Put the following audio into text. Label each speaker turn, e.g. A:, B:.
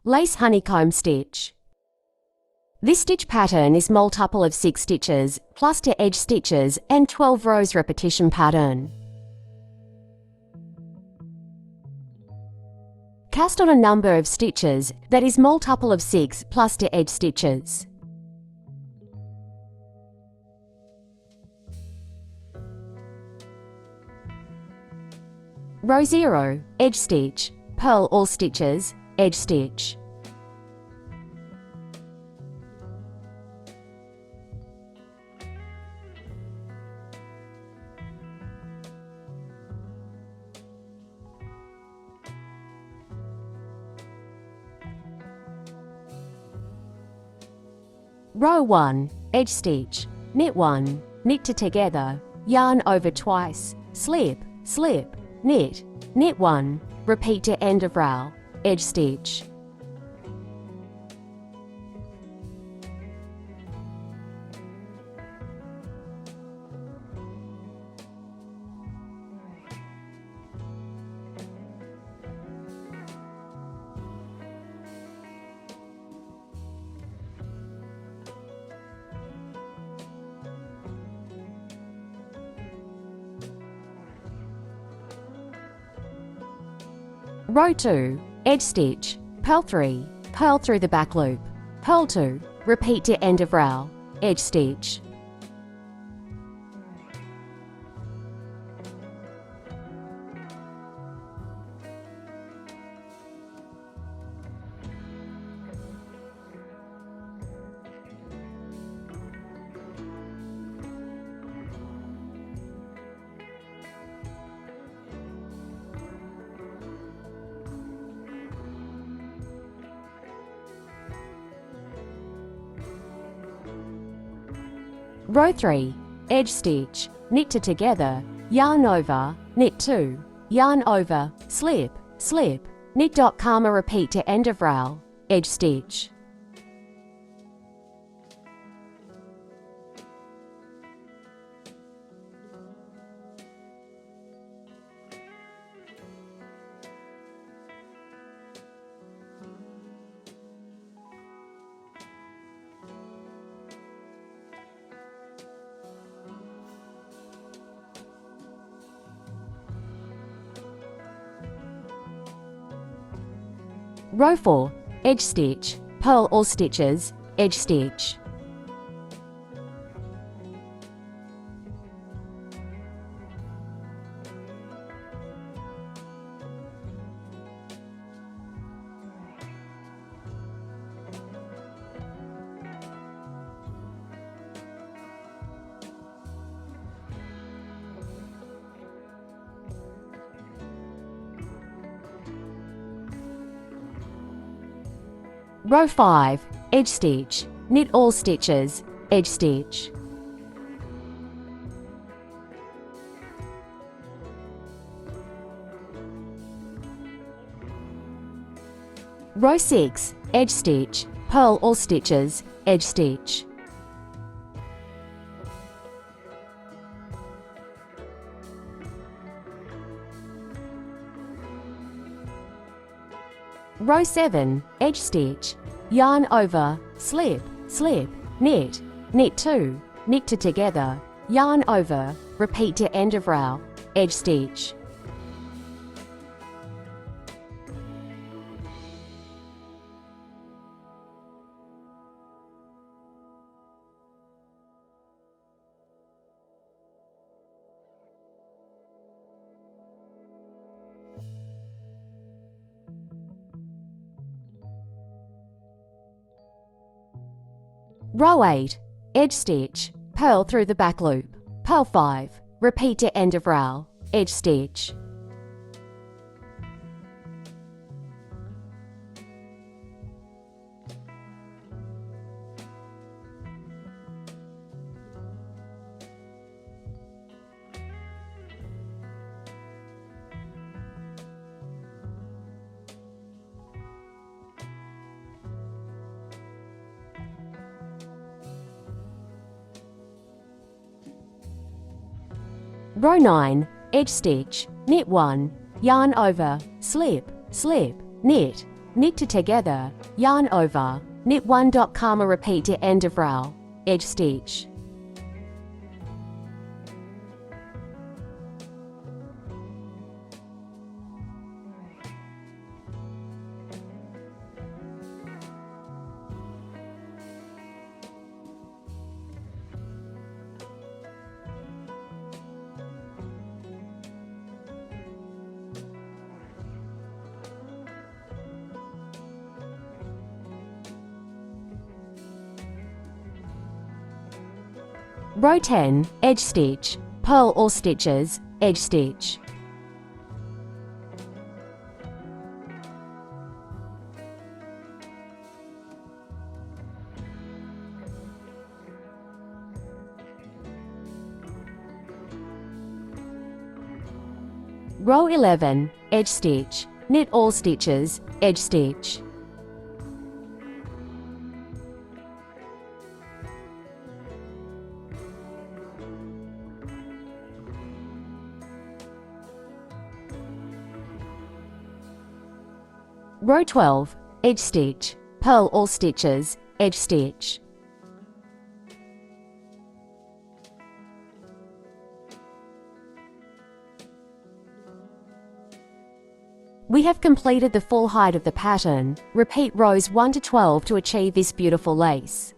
A: Lace honeycomb stitch. This stitch pattern is multiple of 6 stitches, plus to edge stitches and 12 rows repetition pattern. Cast on a number of stitches that is multiple of 6 plus to edge stitches. Row 0, edge stitch, purl all stitches, edge stitch. Row 1, edge stitch, knit 1, knit to together, yarn over twice, slip, slip, knit, knit 1, repeat to end of row, edge stitch. Row 2, edge stitch, purl 3, purl through the back loop, purl 2, repeat to end of row, edge stitch. Row 3, edge stitch, knit to together, yarn over, knit 2, yarn over, slip, slip, knit dot comma repeat to end of row, edge stitch. Row 4, edge stitch, purl all stitches, edge stitch. Row 5, edge stitch, knit all stitches, edge stitch. Row 6, edge stitch, purl all stitches, edge stitch. Row 7, edge stitch, yarn over, slip, slip, knit, knit 2, knit to together, yarn over, repeat to end of row, edge stitch. Row 8, edge stitch, purl through the back loop, purl 5, repeat to end of row, edge stitch. Row 9, edge stitch, knit 1, yarn over, slip, slip, knit, knit to together, yarn over, knit 1. Comma repeat to end of row, edge stitch. Row 10, edge stitch, purl all stitches, edge stitch. Row 11, edge stitch, knit all stitches, edge stitch. Row 12, edge stitch, purl all stitches, edge stitch. We have completed the full height of the pattern. Repeat rows 1 to 12 to achieve this beautiful lace.